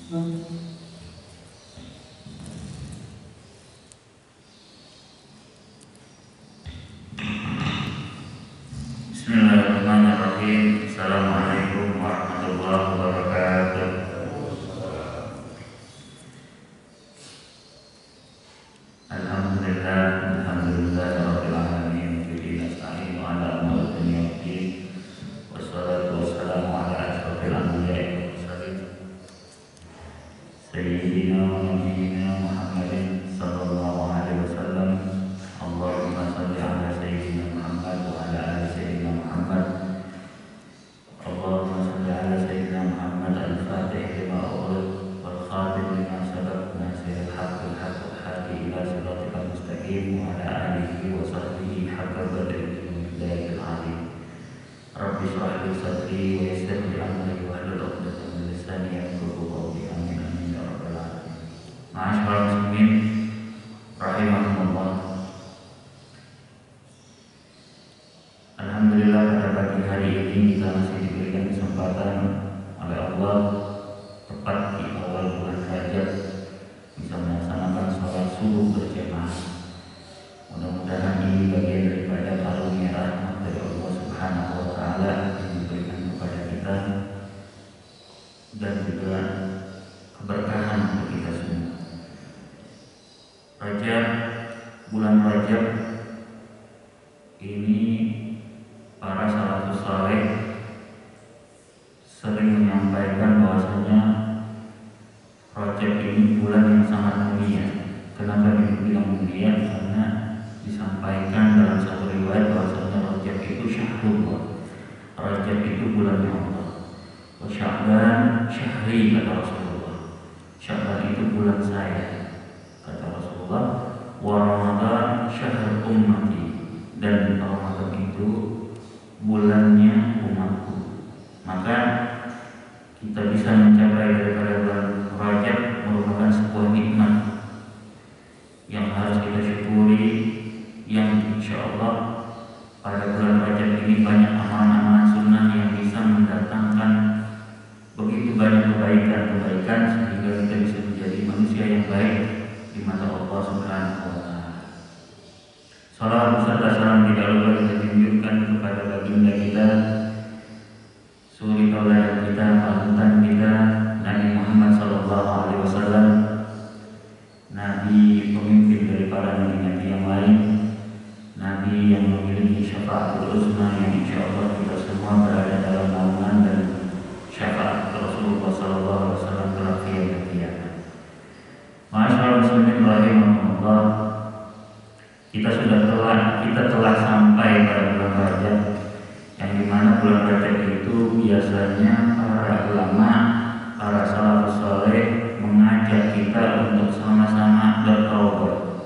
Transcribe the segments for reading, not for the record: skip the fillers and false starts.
Bismillahirrahmanirrahim. Assalamualaikum warahmatullahi wabarakatuh. Alhamdulillah rabbil alamin. Bihi nasta'inu ala umuri dunya waddin. Wassalatu wassalamu ala asyrofil anbiya'i wal mursalin. Sayyidina wa nabiyyina Muhammadin sallallahu alaihi wasallam. Allahumma shalli ala sayyidina Muhammad wa ala ali sayyidina Muhammad. Allahumma shalli ala sayyidina Muhammad al-Fatih lima ughliq wal khatim lima sabaq nasiril haqqil haqq wal hadi ila siratikal mustaqim wa ala alihi wa sahbihi haqqa qadrihi wa miqdarihil azim. Rabbi shrah li sadri wa yassir li amri wahlul 'uqdatam min lisani yafqahu qawli. Amin amin ya rabbal alamin. Ma'asyiral muslimin rahimakumullah. Alhamdulillah, pada pagi hari ini kita masih diberikan kesempatan oleh Allah tepat di awal bulan Rajab bisa melaksanakan sholat subuh berjamaah. Mudah-mudahan ini bagian daripada karunia rahmat dari Allah Subhanahu wa Ta'ala yang diberikan kepada kita dan juga keberkahan untuk kita semua. Bulan Rajab ini para salafus saleh sering menyampaikan bahwasanya Rajab ini bulan yang sangat mulia. Kenapa dibilang mulia? Karena disampaikan dalam satu riwayat bahwasanya Rajab itu syahrullah. Rajab itu bulannya Allah. Wa Sya'ban syahri, kata Rasulullah. Sya'ban itu bulan saya, kata Rasulullah. Wa Ramadan syahrul ummati, dan Ramadan itu bulannya umatku. Maka kita bisa mencapai daripada bulan Rajab merupakan sebuah nikmat yang harus kita syukuri, yang insya Allah pada bulan Rajab ini banyak amalan-amalan sunnah yang bisa mendatangkan begitu banyak kebaikan sehingga kita bisa menjadi manusia yang baik di mata Allah Subhanahu wa Ta'ala. Salawat beserta salam tidak lupa kita tunjukkan kepada baginda kita, suri tauladan kita, panutan kita, Nabi Muhammad sallallahu alaihi wasallam, Nabi pemimpin dari para nabi-nabi yang lain, Nabi yang memiliki syafaatul uzma yang insyaallah kita semua berada dalam naungan dan syafaat Rasulullah sallallahu alaihi wasallam kelak yaumil qiyamah. Ma'asyiral muslimin rahimakumullah. Kita telah sampai pada bulan Rajab, yang dimana bulan Rajab itu biasanya para ulama, para salafus saleh mengajak kita untuk sama-sama bertaubat,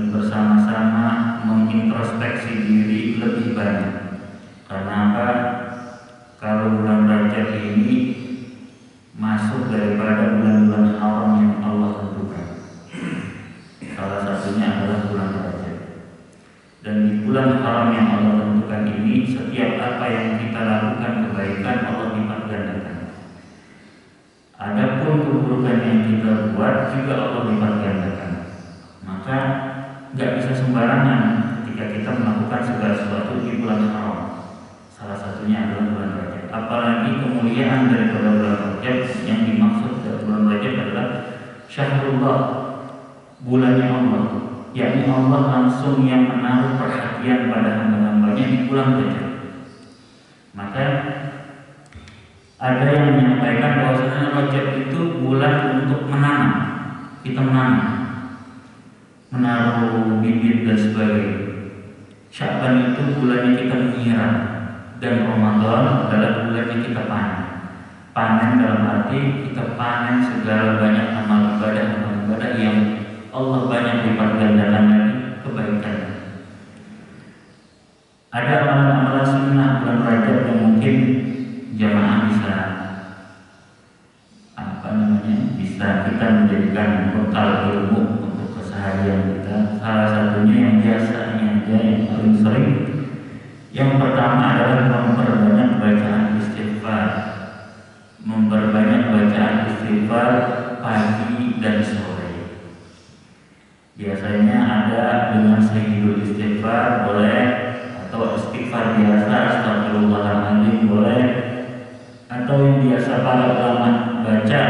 bersama-sama mengintrospeksi diri lebih banyak. Karena apa? Kalau bulan Rajab ini masuk daripada bulan-bulan haram yang Allah tentukan. Salah satunya adalah bulan Rajab. Dan di bulan haram yang Allah tentukan ini, setiap apa yang kita lakukan kebaikan Allah lipat gandakan. Adapun keburukan yang kita buat juga Allah lipat gandakan. Maka nggak bisa sembarangan ketika kita melakukan segala sesuatu di bulan haram. Salah satunya adalah bulan Rajab. Apalagi kemuliaan daripada bulan Rajab, yang dimaksud dari bulan Rajab adalah syahrullah, bulannya Allah, yakni Allah langsung yang menaruh perhatian pada hamba-hambanya di bulan Rajab. Maka ada yang menyampaikan bahwasanya Rajab itu bulan untuk menanam. Kita menanam, menaruh bibit dan sebagainya. Sya'ban itu bulannya kita menyiram, dan Ramadan adalah bulannya kita panen. Panen dalam arti kita panen segala banyak amal ibadah yang Allah banyak lipat gandakan lagi kebaikan. Ada amalan-amalan sunnah bulan Rajab yang mungkin jamaah bisa kita menjadikan bekal ilmu untuk keseharian kita. Salah satunya yang biasanya aja, yang paling sering, yang pertama adalah memperbanyak bacaan istighfar. Memperbanyak bacaan istighfar istighfar pagi dan sore. Biasanya ada dengan sayyidul istighfar boleh, atau istighfar biasa astagfirullahaladzim boleh, atau yang biasa para ulama baca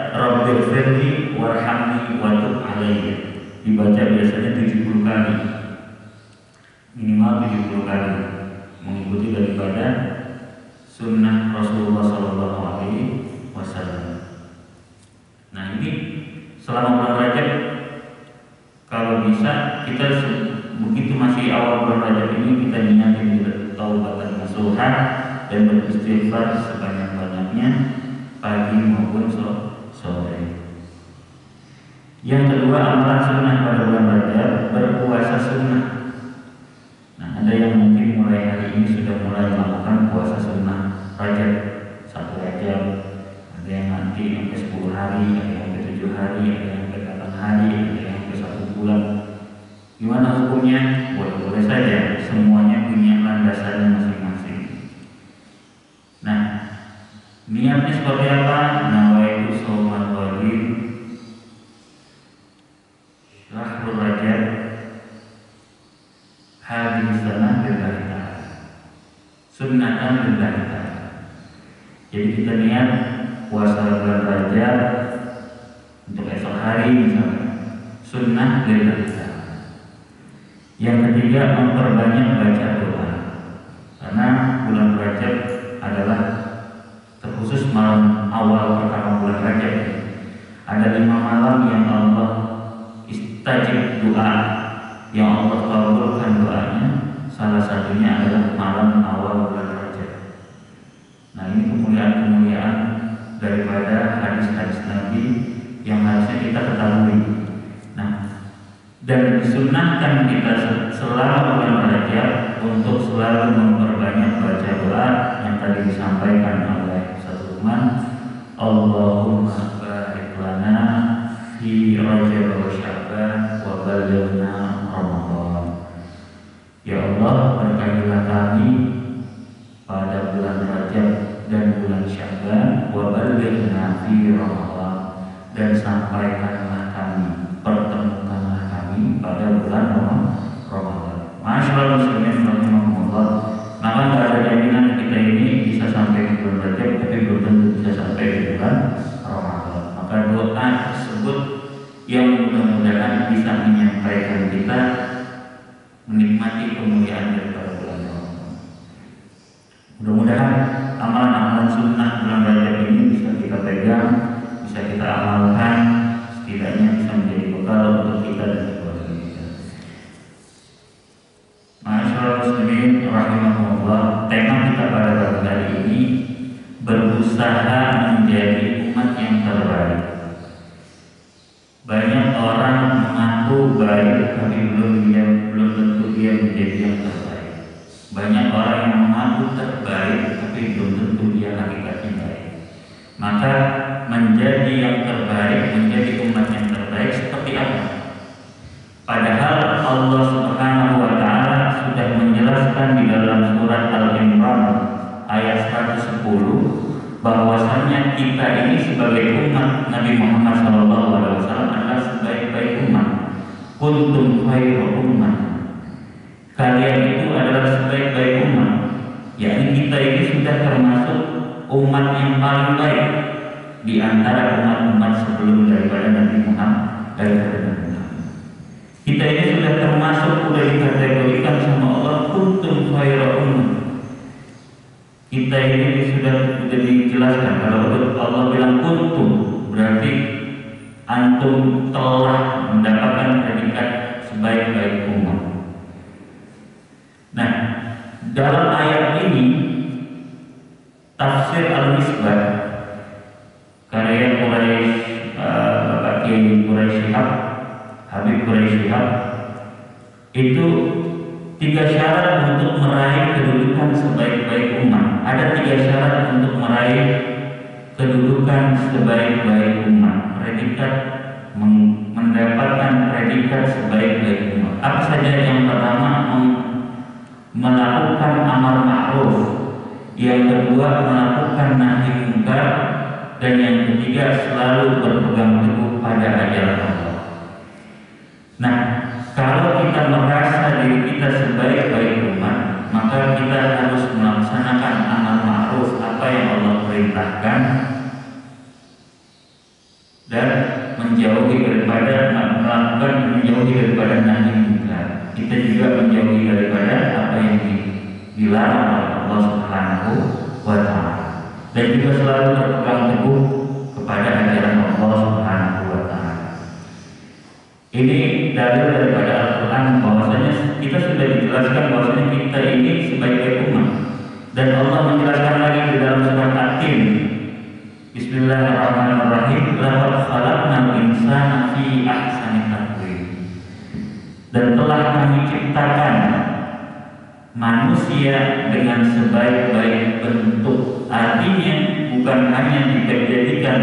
Rabbighfirli warhamni wa tub alayya, dibaca biasanya 70 kali, minimal 70 kali, mengikuti daripada sunnah Rasulullah SAW. Nah ini selama bulan Rajab, kalau bisa kita begitu masih awal bulan Rajab ini kita niatin taubatan nasuha dan beristighfar sebanyak-banyaknya pagi maupun sore. Yang kedua, amalan sunnah pada bulan Rajab, berpuasa sunnah. Nah ada yang mungkin mulai hari ini sudah mulai melakukan puasa sunnah Rajab 1 Rajab, ada yang nanti sampai 10 hari, ada yang sampai 7 hari, ada yang sampai 8 hari, ada yang sampai 1 bulan. Gimana hukumnya? Boleh-boleh saja, semuanya punya landasannya masing-masing. Nah, niatnya seperti apa? Nawaitu shauman wajib syahrul Rajab hadhihi sanah lillahi ta'ala, sunnatan lillahi ta'ala. Jadi kita niat puasa bulan Rajab untuk esok hari misalnya, sunnah lillahi ta'ala. Yang ketiga, memperbanyak baca doa, karena bulan Rajab adalah terkhusus malam awal pertama bulan Rajab. Ada 5 malam yang Allah istajib doa, yang Allah kabulkan doanya. Salah satunya adalah malam awal bulan Rajab. Nah ini kemuliaan-kemuliaan daripada hadis-hadis Nabi yang harusnya kita ketahui. Nah, dan disunnahkan kita selama bulan Rajab untuk selalu memperbanyak baca doa yang tadi disampaikan oleh Ustaz Lukman. Allahumma barik lana fi Rajab wa Sya'ban wa ballighna Ramadan. Ya Allah, berkahilah kami pada bulan Rajab dan bulan Sya'ban, wa ballighna fi Ramadan, dan sampaikanlah kami, pertemukanlah kami pada bulan Ramadan. Masyaallah muslimin rahimakumullah. Maka tidak ada jaminan kita ini bisa sampai di bulan Rajab, tapi belum tentu bisa sampai di bulan Ramadan. Maka doa tersebut yang mudah-mudahan bisa menyampaikan kita menikmati kemuliaan daripada bulan Ramadan. Mudah-mudahan amalan-amalan sunnah bulan Rajab ini bisa kita pegang, bisa kita amalkan, setidaknya bisa menjadi bekal untuk kita dan keluarga kita. Masyaallah muslimin rahimahullah. Tema kita pada pagi hari ini, berusaha menjadi umat yang terbaik. Banyak orang mengaku baik, tapi belum tentu dia menjadi yang terbaik. Banyak orang yang mengaku terbaik, tapi belum tentu dia hakikatnya baik. Maka menjadi yang terbaik, menjadi umat yang terbaik seperti apa? Padahal Allah Subhanahu wa Ta'ala sudah menjelaskan di dalam surat Al-Imran ayat 110 bahwasanya kita ini sebagai umat Nabi Muhammad SAW adalah sebaik-baik umat. Kuntum khairu ummah, kalian itu adalah sebaik-baik umat. Yakni kita ini sudah termasuk umat yang paling baik di antara umat-umat sebelum daripada Nabi Muhammad. Kita ini sudah termasuk, sudah dikategorikan sama Allah kuntum khairu ummah. Kita ini sudah dijelaskan, kalau Allah bilang kuntum berarti antum telah mendapatkan predikat sebaik-baik umat. Nah, dalam ayat ini tafsir Al-Misbah karya Quraisy, Bapak Kiai Quraisy Shihab, Habib Quraisy Shihab, itu 3 syarat untuk meraih kedudukan sebaik-baik umat. Ada 3 syarat untuk meraih kedudukan sebaik-baik umat, predikat mendapatkan predikat sebaik-baik umat. Apa saja? Yang pertama, melakukan amar ma'ruf. Yang kedua, melakukan nahi munkar. Dan yang ketiga, selalu berpegang teguh pada ajaran Allah. Nah, kalau kita merasa diri kita sebaik-baik umat, maka kita harus melaksanakan amal ma'ruf, apa yang Allah perintahkan, dan menjauhi daripada nahi munkar. Kita juga menjauhi daripada apa yang dilarang oleh Allah Subhanahu wa Ta'ala, dan juga selalu berpegang teguh kepada ajaran Allah Subhanahu wa Ta'ala. Ini dalil daripada Al-Quran bahwasanya kita sudah dijelaskan bahwasanya kita ini sebaik-baik umat, dan Allah menjelaskan lagi di dalam surat At-Tin, Bismillahirrahmanirrahim, laqad khalaqnal insana fi ahsani taqwim. Dan telah kami ciptakan manusia dengan sebaik-baik bentuk. Artinya bukan hanya dijadikan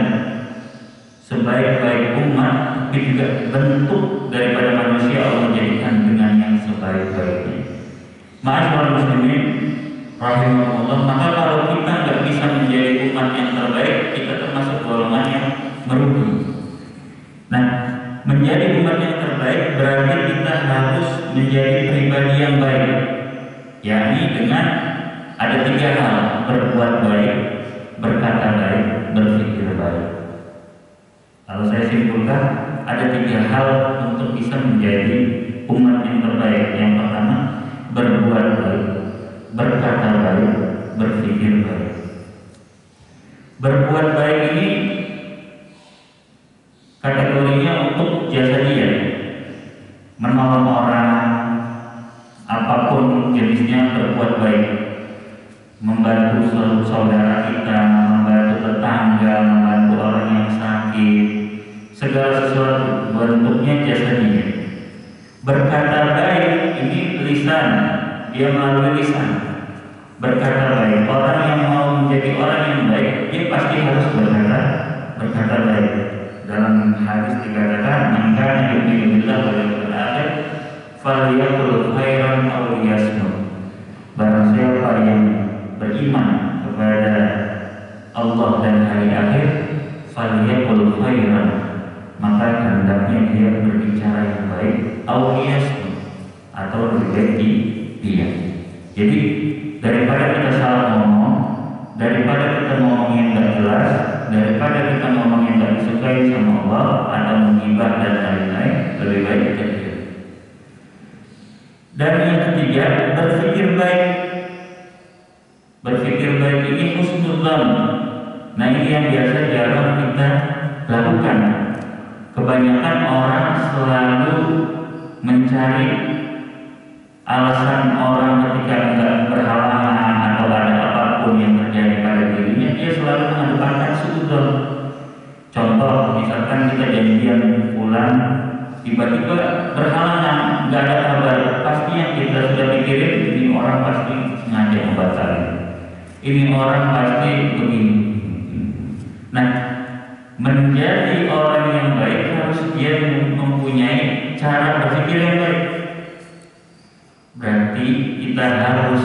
sebaik-baik umat, tapi juga bentuk daripada manusia Allah jadikan dengan yang sebaik-baiknya. Ma'asyiral muslimin rahimahullah, maka kalau kita nggak bisa menjadi umat yang terbaik, kita termasuk golongan yang merugi. Nah, menjadi umat yang terbaik berarti kita harus menjadi pribadi yang baik, yakni dengan ada 3 hal: berbuat baik, berkata baik, berpikir baik. Kalau saya simpulkan, ada 3 hal untuk bisa menjadi umat yang terbaik. Yang pertama, berbuat baik, berkata baik, berpikir baik. Berbuat baik ini kategorinya untuk jasa dia, menolong orang, apapun jenisnya berbuat baik, membantu saudara kita, membantu tetangga, membantu orang yang sakit, segala sesuatu bentuknya jasa dia. Berkata baik ini lisan, dia melalui lisan berkata baik. Orang yang mau menjadi orang yang baik, dia pasti harus berkata baik. Dalam hadis dikatakan, "Man kana yu'minu billahi wal yawmil akhir falyaqul khairan aw liyasmut." Barang siapa yang beriman kepada Allah dan hari akhir, falyaqul khairan, maka hendaknya dia berbicara yang baik, aw liyasmut, atau lebih baik diam. Jadi daripada kita salah ngomong, daripada kita ngomong yang tidak jelas, daripada kita ngomong yang tidak disukai sama Allah atau menghibah dan lain-lain, lebih baik kita diam. Dan yang ketiga, berpikir baik. Berpikir baik ini husnudzan. Nah, ini yang biasa jarang kita lakukan. Kebanyakan orang selalu mencari alasan orang ketika enggak berhalangan atau ada apapun yang terjadi pada dirinya, dia selalu mengedepankan suudzon. Contoh, misalkan kita janjian pulang, tiba-tiba berhalangan, nggak ada kabar, pasti yang kita sudah pikirin, ini orang pasti sengaja membatalkan, ini orang pasti begini. Nah, menjadi orang yang baik harus dia mempunyai cara berpikir yang baik. Berarti kita harus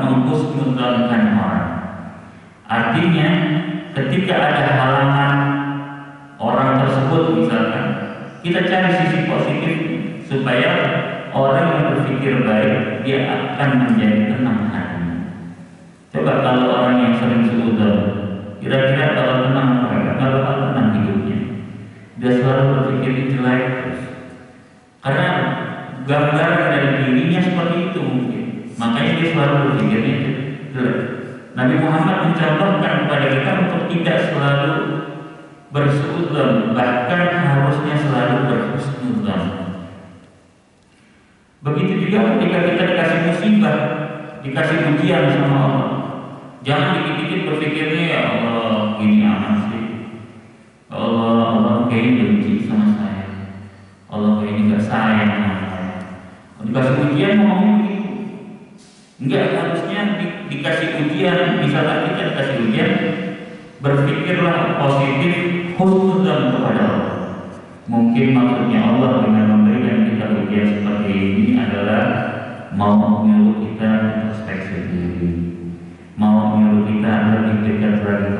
menghusnudzonkan orang. Artinya ketika ada halangan orang tersebut, misalkan kita cari sisi positif supaya orang yang berpikir baik dia akan menjadi tenang hatinya. Coba kalau orang yang sering suudzon, kira-kira kalau tenang mereka nggak bakal tenang hidupnya. Dia selalu berpikir jelek terus. Karena gambar dari dirinya seperti itu mungkin. Makanya dia selalu berpikirnya jelek. Nabi Muhammad mencontohkan kepada kita untuk tidak selalu bersuudzon, bahkan harusnya selalu berhusnudzon. Begitu juga ketika kita dikasih musibah, dikasih ujian sama Allah, jangan dikit-dikit berpikirnya ya Allah gini amat sih, Allah kayaknya benci sama saya, Allah kayaknya nggak sayang sama saya. Dikasih ujian ngomongnya begitu. Enggak, harusnya dikasih ujian, misalkan kita dikasih ujian, berpikirlah positif, husnudzon kepada Allah. Mungkin maksudnya Allah dengan memberikan kita ujian seperti ini adalah mau menyuruh kita introspeksi diri, mau menyuruh kita lebih dekat lagi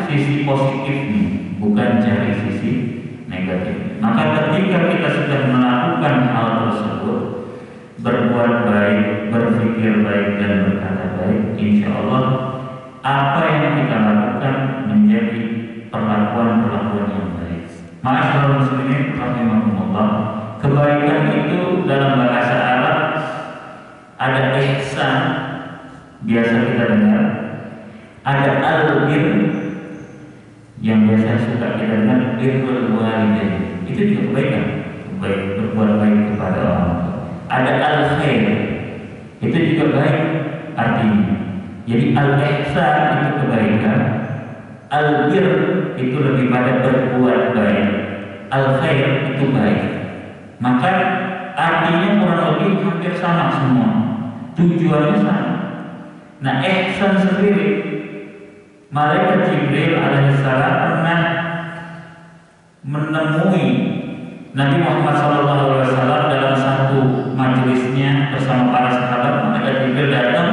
sisi positifnya, bukan cari sisi negatif. Maka ketika kita sudah melakukan hal tersebut, berbuat baik, berpikir baik dan berkata baik, insya Allah apa yang kita lakukan menjadi perlakuan-perlakuan yang baik. Ma'asyiral muslimin rahimakumullah, kebaikan itu dalam bahasa Arab ada ihsan, biasa kita dengar, ada al-bir yang biasa suka kita dengar, birrul walidain, itu juga kebaikan, baik, berbuat baik kepada orang. Ada al-khair, itu juga baik artinya. Jadi al-ihsan itu kebaikan, al-bir itu lebih pada berbuat baik, al-khair itu baik. Maka artinya kurang lebih hampir sama semua, tujuannya sama. Nah, ihsan sendiri, malaikat Jibril alaihissalam pernah menemui Nabi Muhammad SAW dalam satu majelisnya bersama para sahabat. Malaikat Jibril datang.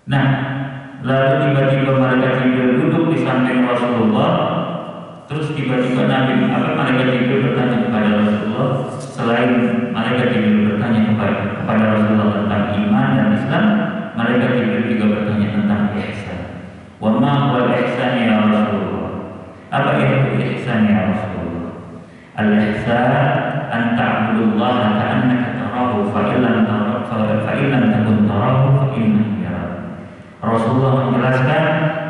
Nah, lalu tiba-tiba malaikat Jibril duduk di samping Rasulullah. Terus tiba-tiba malaikat Jibril bertanya kepada Rasulullah. Selain malaikat Jibril bertanya kepada Rasulullah tentang iman dan Islam, malaikat Jibril juga bertanya tentang ihsan. Wa ma huwal ihsan ya Rasulullah? Apa itu ihsan ya Rasulullah? Al-ihsan an ta'budullaha ka'annaka tarahu fa illam takun tarahu fa innahu yarak. Rasulullah menjelaskan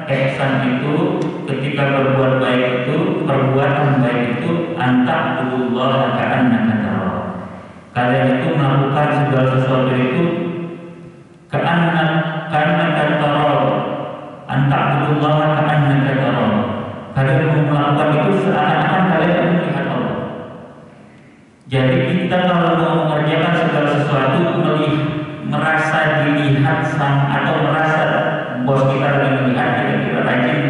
ihsan itu ketika berbuat baik itu, perbuatan baik itu an ta'budullaha ka'annaka tarahu. Kalian itu melakukan segala sesuatu itu ka'annaka tarahu. An ta'budullaha ka'annaka tarahu. Kalian melakukan itu seakan-akan kalian melihat Allah. Jadi kita kalau mau mengerjakan segala sesuatu merasa dilihat atau merasa bos kita lagi melihat, kita rajin,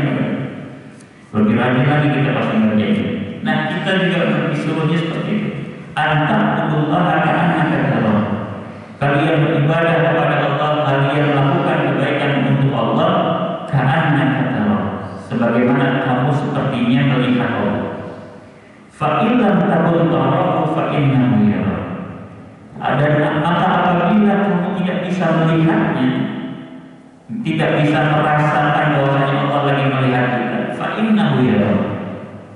lebih rajin lagi kita pasti ngerjain. Nah, kita juga disuruhnya seperti itu. An ta'budullaha ka'annaka tarahu. Kalian beribadah kepada Allah, kalian melakukan kebaikan untuk Allah ka'annaka tarahu, sebagaimana kamu sepertinya melihat Allah. Fa illam takun tarahu fa innahu yarak. Maka apabila kamu tidak bisa melihatnya, tidak bisa merasakan bahwasanya Allah lagi melihat kita, fa innahu yarak.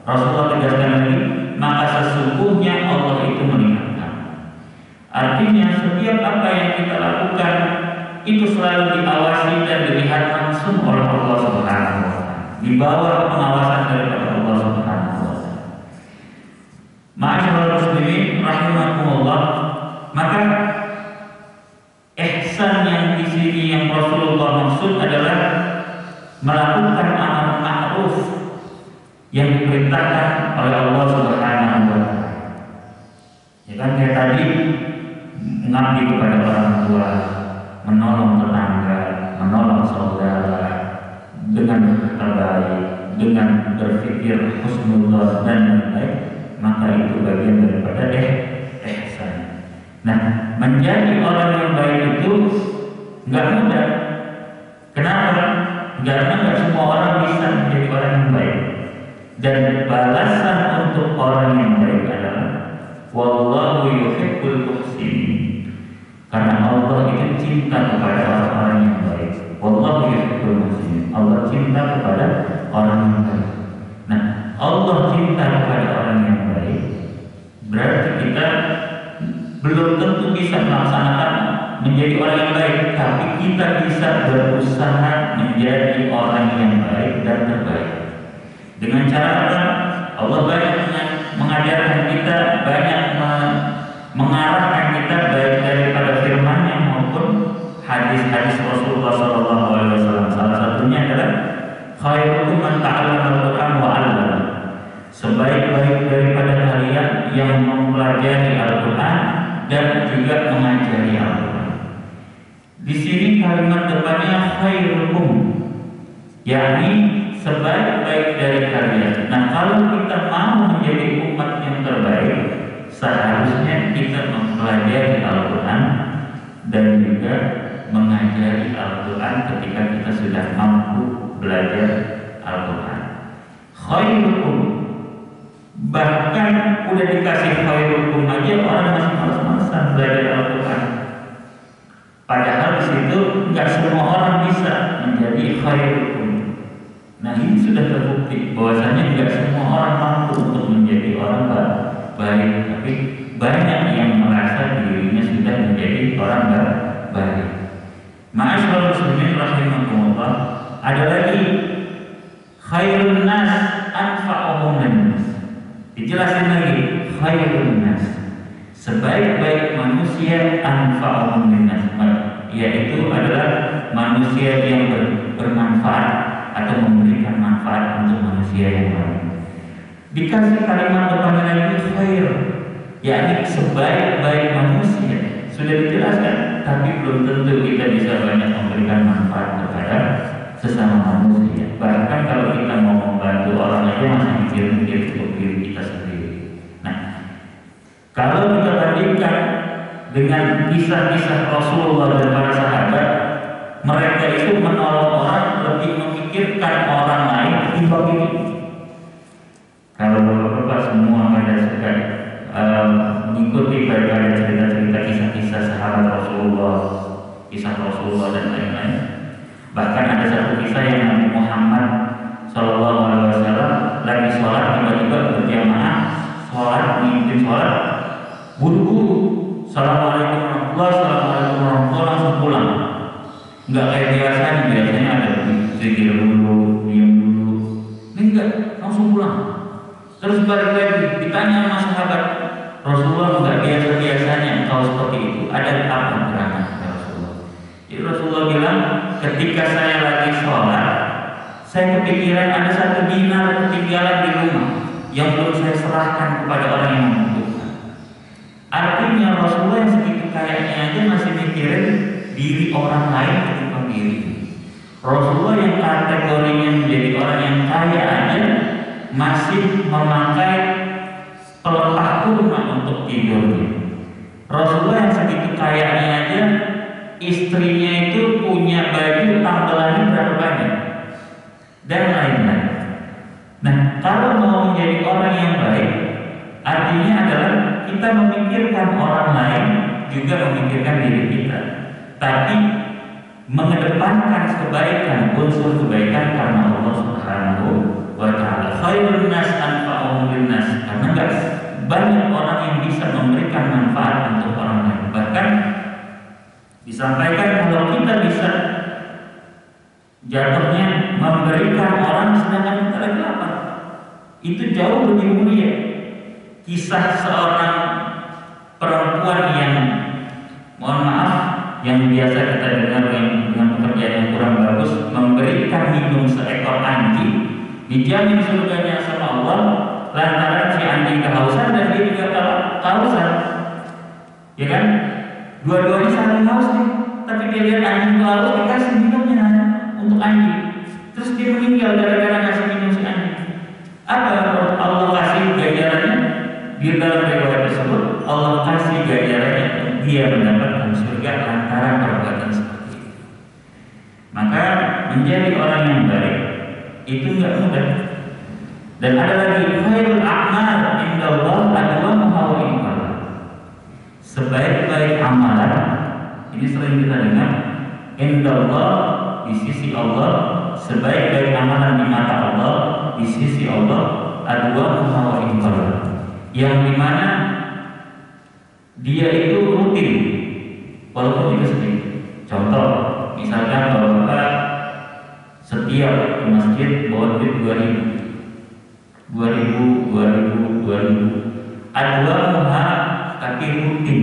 Rasulullah tegaskan lagi, maka sesungguhnya Allah itu melihat kamu. Artinya setiap apa yang kita lakukan itu selalu diawasi dan dilihat langsung oleh Allah Subhanahu wa Ta'ala, di bawah pengawasan daripada Allah Subhanahu wa Ta'ala. Ma'asyiral muslimin rahimakumullah, maka ihsan yang di sini yang Rasulullah maksud adalah melakukan amal ma'ruf yang diperintahkan oleh Allah Subhanahu wa Ta'ala. Ya kan, kayak tadi mengabdi kepada orang tua, menolong tetangga, menolong saudara dengan berkata baik, dengan berpikir husnuzon dan lain-lain, maka itu bagian daripada ihsan. Nah, menjadi orang yang baik itu nggak mudah. Kenapa? Karena nggak semua orang bisa menjadi orang yang baik. Dan balasan untuk orang yang baik adalah wallahu yuhibbul muhsinin. Karena Allah itu cinta kepada orang-orang yang baik. Wallahu yuhibbul muhsinin. Allah cinta kepada orang yang baik. Nah, Allah cinta kepada orang yang baik, berarti kita belum tentu bisa melaksanakan menjadi orang yang baik, tapi kita bisa berusaha menjadi orang yang baik dan terbaik. Dengan cara apa? Allah banyak mengajarkan kita, banyak mengarahkan kita baik daripada firman-Nya maupun hadis-hadis Rasulullah SAW. Salah satunya adalah khairukum man ta'allama al-Qur'an wa 'allama. Sebaik-baik daripada kalian yang mempelajari Al-Qur'an dan juga mengajari Al-Qur'an. Di sini kalimat depannya khairukum, yakni sebaik-baik dari kalian. Nah, kalau kita mau menjadi umat yang terbaik, seharusnya kita mempelajari Al-Qur'an dan juga mengajari Al-Qur'an ketika kita sudah mampu belajar Al-Quran. Khairukum, bahkan udah dikasih khairukum aja orang masih malas-malasan belajar Al-Quran. Padahal di situ nggak semua orang bisa menjadi khairukum. Nah ini sudah terbukti bahwasanya nggak semua orang mampu untuk menjadi orang baik, tapi banyak yang merasa dirinya sudah menjadi orang baik. Ma'asyiral muslimin rahimakumullah, ada lagi khairun nas anfa'uhum linnas. Dijelasin lagi, khairun nas, sebaik-baik manusia anfa'uhum linnas, yaitu adalah manusia yang bermanfaat atau memberikan manfaat untuk manusia yang lain. Dikasih kalimat depannya lagi khair, yakni sebaik-baik manusia. Sudah dijelaskan, tapi belum tentu kita bisa banyak memberikan manfaat kepada sesama manusia. Bahkan kalau kita mau membantu orang aja masih mikir-mikir untuk diri kita sendiri. Nah, kalau kita bandingkan dengan kisah-kisah Rasulullah dan para sahabat, mereka itu menolong orang, lebih memikirkan orang lain ketimbang diri. Kalau Bapak semua pada suka mengikuti pada cerita-cerita kisah-kisah sahabat Rasulullah, kisah Rasulullah dan lain-lain. Bahkan ada satu kisah yang Nabi Muhammad SAW lagi sholat, tiba-tiba berjamaah sholat, memimpin sholat, buru-buru, assalamualaikum warahmatullahi, langsung pulang. Enggak kayak biasanya ada zikir dulu, diam dulu. Ini enggak, langsung pulang. Terus balik lagi, ditanya sama sahabat, Rasulullah enggak biasa-biasanya kalau seperti itu. Ada apa gerangan Rasulullah? Jadi Rasulullah bilang, ketika saya lagi sholat, saya kepikiran ada 1 dinar ketinggalan di rumah yang belum saya serahkan kepada orang yang membutuhkan. Artinya Rasulullah yang segitu kayaknya aja masih mikirin diri orang lain ketimbang diri. Rasulullah yang kategorinya menjadi orang yang kaya aja masih memakai pelepah kurma untuk tidurnya. Rasulullah yang segitu kayanya aja istrinya itu punya baju tambelannya berapa banyak dan lain-lain. Nah, kalau mau menjadi orang yang baik, artinya adalah kita memikirkan orang lain juga memikirkan diri kita, tapi mengedepankan kebaikan, unsur kebaikan karena Allah Subhanahu wa ta'ala. Khairun nas anfa'uhum linnas, karena enggak banyak orang yang bisa memberikan manfaat untuk orang lain. Bahkan disampaikan kalau kita bisa jatuhnya memberikan orang sedangkan kita lagi lapar, itu jauh lebih mulia. Kisah seorang perempuan yang, mohon maaf, yang biasa kita dengar dengan pekerjaan yang kurang bagus, memberikan minum seekor anjing, dijamin surganya sama Allah lantaran si anjing kehausan dan dia juga kehausan, ya kan? Dua-duanya saling haus nih, tapi dia lihat anjing haus, dikasih minumnya untuk anjing, terus dia meninggal gara-gara ngasih minum si anjing. Apa Allah kasih ganjarannya? Di dalam riwayat tersebut Allah kasih ganjarannya, dia mendapatkan surga lantaran perbuatan seperti itu. Maka menjadi orang yang baik itu enggak mudah. Dan ada lagi khairul a'mal indallah adwamuha wa in qalla. Sebaik-baik amalan, ini sering kita dengar, indallah, di sisi Allah, sebaik-baik amalan di mata Allah, di sisi Allah, adwamuha wa in qalla, yang dimana dia itu rutin walaupun tidak sedikit. Contoh, misalkan Bapak setiap ke masjid bawa duit 2000 adwamuha, tapi rutin,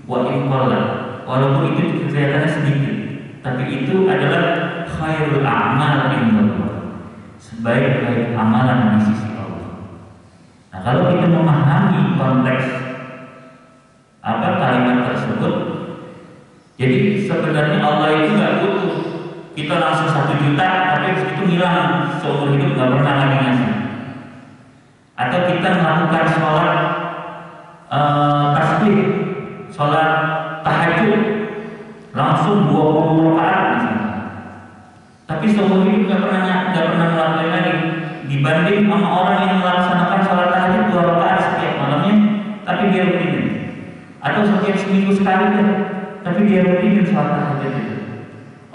wa in qalla, walaupun itu kelihatannya sedikit, tapi itu adalah khairul a'mal indallah, sebaik-baik amalan di sisi Allah. Nah, kalau kita memahami konteks kalimat tersebut, jadi sebenarnya Allah itu nggak butuh kita langsung 1 juta, tapi itu hilang seumur hidup nggak pernah lagi ngasih. Atau kita melakukan sholat tasbih, sholat tahajud langsung 20 rakaat misalnya, tapi seumur hidup nggak pernah pernah melakukan lagi dibanding sama orang yang melaksanakan sholat tahajud 2 rakaat setiap malamnya, tapi dia rutinin, atau setiap seminggu sekali deh, tapi dia rutinin sholat tahajud itu.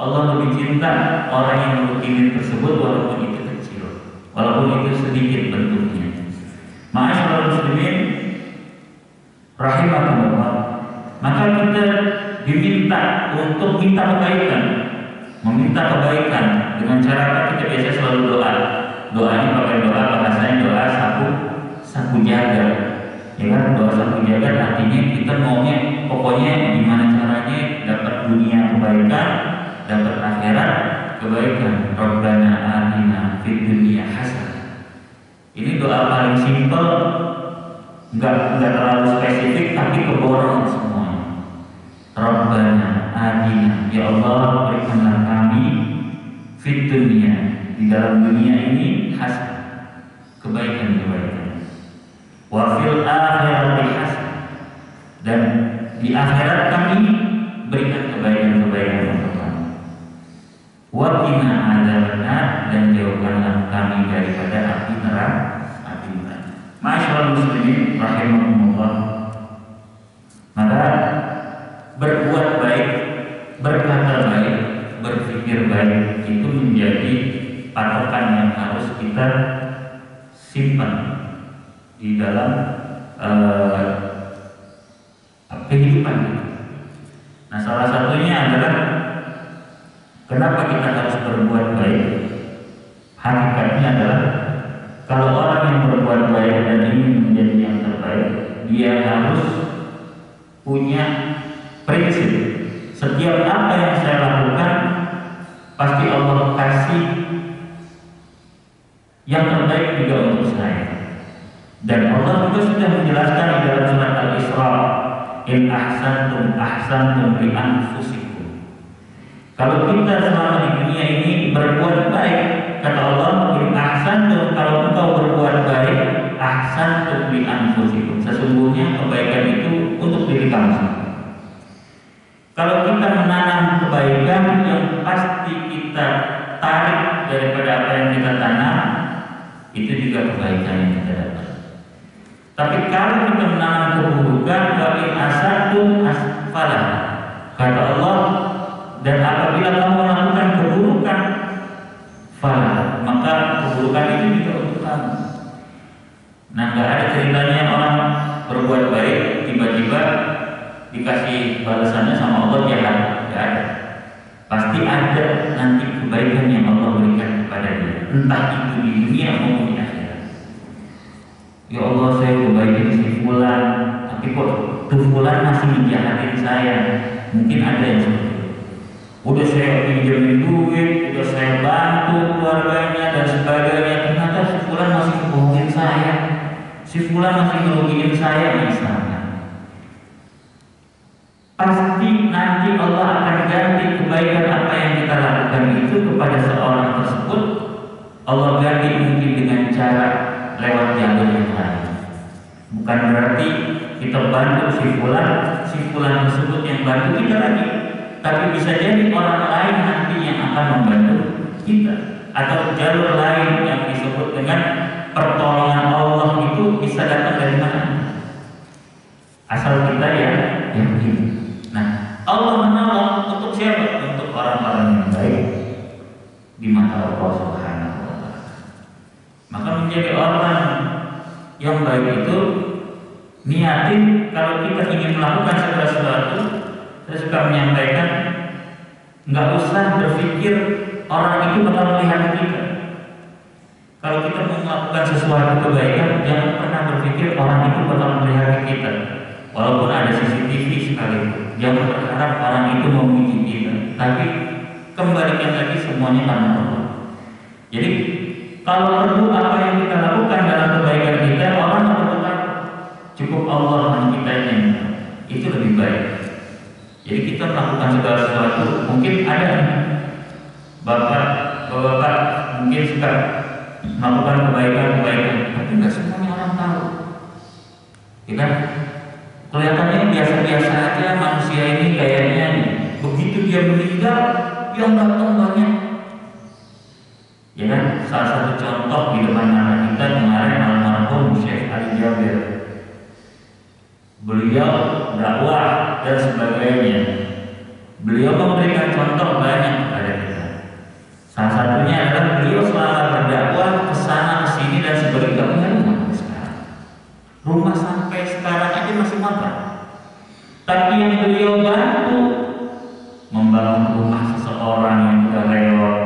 Allah lebih cinta orang yang rutinin tersebut walaupun itu kecil, walaupun itu sedikit bentuknya. Ma'asyiral muslimin rahimakumullah, maka kita diminta untuk minta kebaikan, meminta kebaikan dengan cara apa? Kita biasa selalu doa. Doanya pakai doa bahasanya doa sapu jagat. Ya kan, doa sapu jagat artinya kita maunya pokoknya gimana caranya dapat dunia kebaikan, dapat akhirat kebaikan. Rabbana atina fid dunya hasanah. Ini doa paling simpel, enggak terlalu spesifik tapi keborong semuanya. Rabbana atina, ya Allah berikanlah kami fid dunya, di dalam dunia ini hasanah, kebaikan-kebaikan. Wa fil akhirati hasanah, dan di akhirat kami berikan kebaikan-kebaikan untuk kami. Wa qina adzabannar, dan jauhkanlah kami daripada api neraka. Ma'asyiral muslimin rahimakumullah, maka berbuat baik, berkata baik, berpikir baik itu menjadi patokan yang harus kita simpan di dalam kehidupan kita. Nah, salah satunya adalah kenapa kita harus berbuat baik. Hakikatnya adalah kalau orang yang berbuat baik dan ingin menjadi yang terbaik, dia harus punya prinsip. Setiap apa yang saya lakukan pasti Allah kasih yang terbaik juga untuk saya. Dan Allah juga sudah menjelaskan di dalam surat Al-Isra, in ahsantum li anfusikum. Kalau kita selama di dunia ini berbuat baik, kata Allah, in ahsantum, kalau engkau berbuat baik, ahsantum li anfusikum, sesungguhnya kebaikan itu untuk diri kamu. Kalau kita menanam kebaikan, yang pasti kita tarik daripada apa yang kita tanam, itu juga kebaikan yang kita dapat. Tapi kalau kita menanam keburukan, wa in asatum asfalah, kata Allah, dan apabila kamu melakukan keburukan, falah, maka keburukan itu juga untuk kamu. Nah, nggak ada ceritanya orang berbuat baik tiba-tiba dikasih balasannya sama Allah jahat, nggak ada. Pasti ada nanti kebaikan yang Allah berikan kepada dia, entah itu di dunia maupun di akhirat. Ya Allah, saya kebaikan si fulan, tapi kok tuh fulan masih menjahatin saya. Mungkin ada yang seperti itu. Udah saya pinjamin duit, udah saya bantu keluarganya dan sebagainya, ternyata si fulan masih bohongin saya, si fulan masih ngerugiin saya misalnya. Pasti nanti Allah akan ganti kebaikan apa yang kita lakukan itu kepada seorang tersebut. Allah ganti mungkin dengan cara lewat jalur yang lain. Bukan berarti kita bantu si fulan tersebut yang bantu kita lagi, tapi bisa jadi orang lain nanti yang akan membantu kita, atau jalur lain yang disebut dengan pertolongan Allah itu bisa datang dari mana? Asal kita ya yakin. Nah, Allah menolong untuk siapa? Untuk orang-orang yang baik di mata Allah Subhanahu wa Ta'ala. Maka menjadi orang yang baik itu niatin, kalau kita ingin melakukan segala sesuatu, saya suka menyampaikan, nggak usah berpikir orang itu bakal melihat kita. Kalau kita mau melakukan sesuatu kebaikan, jangan pernah berpikir orang itu bakal melihat kita. Walaupun ada CCTV sekalipun, jangan berharap orang itu memuji kita, tapi kembalikan lagi semuanya karena Allah. Jadi kalau perlu apa yang kita lakukan dalam kebaikan kita, orang tidak perlu takut, cukup Allah yang kita yang itu lebih baik. Jadi kita melakukan segala sesuatu, mungkin ada bapak mungkin suka melakukan kebaikan, tapi nggak semuanya orang tahu, ya kan? Kelihatannya biasa-biasa aja manusia ini kayaknya nih. Begitu dia meninggal, yang datang banyak. Ya kan? Saat sebagainya. Beliau memberikan contoh banyak kepada kita. Salah satunya adalah beliau selama berdakwah kesana kesini dan sebagainya gak punya rumah sampai sekarang. Rumah sampai sekarang aja masih ngontrak. Tapi yang beliau bantu membangun rumah seseorang yang sudah reot,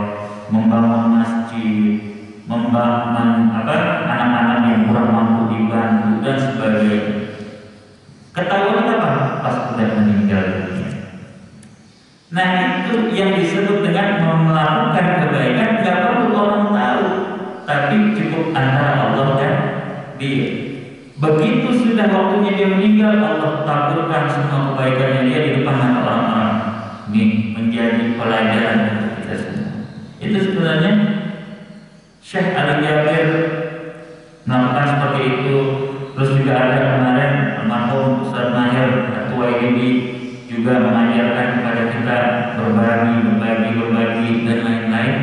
membangun masjid, membangun anak-anak yang kurang mampu dibantu dan sebagainya. Ketahuan apa? Pas sudah meninggal dunia. Nah itu yang disebut dengan melakukan kebaikan, tidak perlu orang tahu, tapi cukup antara Allah dan dia. Begitu sudah waktunya dia meninggal, Allah taburkan semua kebaikannya dia di depan mata orang-orang. Ini menjadi pelajaran untuk kita semua. Itu sebenarnya Syekh Ali Jabir melakukan seperti itu. Terus juga ada kemarin almarhum Ustaz Mahir Ketua ini juga mengajarkan kepada kita berbagi dan lain-lain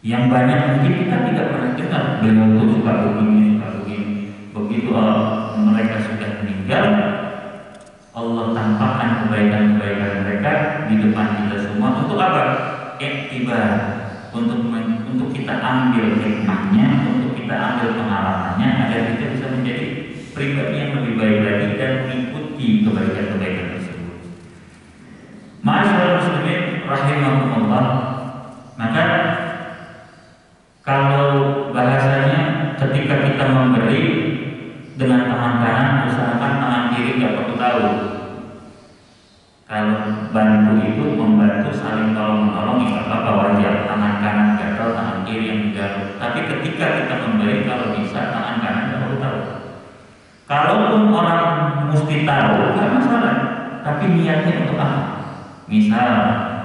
yang banyak mungkin kita tidak pernah dengar. Beliau itu suka begini. Begitu mereka sudah meninggal, Allah tampakkan kebaikan-kebaikan mereka di depan kita semua. Untuk apa? Iktibar, untuk kita ambil hikmahnya, untuk kita ambil pengalamannya agar kita bisa menjadi pribadi yang lebih baik lagi dan mengikuti kebaikan-kebaikan tersebut. Ma'asyiral muslimin rahimakumullah. Maka kalau bahasanya ketika kita memberi dengan tangan kanan, usahakan tangan kiri gak perlu tahu. Kalau bantu itu membantu saling tolong-menolong, ya apa-apa, wajar. Tangan kanan gatal, tangan kiri yang digaruk. Tapi ketika kita memberi, kalau bisa tangan kanan gak perlu tahu. Kalaupun orang mesti tahu, gak masalah. Tapi niatnya untuk apa? Misal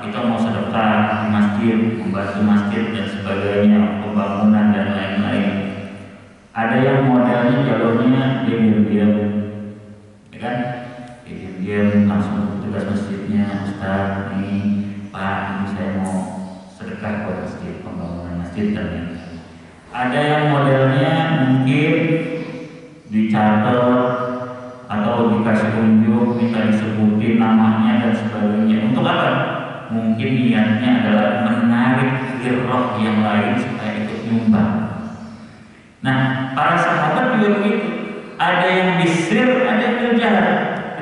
kita mau sedekah di masjid, membantu masjid dan sebagainya, pembangunan dan lain-lain. Ada yang modelnya jalurnya diam-diam, ya kan? Diam-diam langsung tugas masjidnya, Ustaz, ini Pak, ini saya mau sedekah buat masjid, pembangunan masjid dan lain-lain. Ada yang modelnya mungkin dicatat atau dikasih unjuk, minta disebutin namanya dan sebagainya. Untuk apa? Mungkin niatnya adalah menarik roh yang lain supaya ikut nyumbang. Nah, para sahabat juga begitu. Ada yang bisir, ada yang berjahat.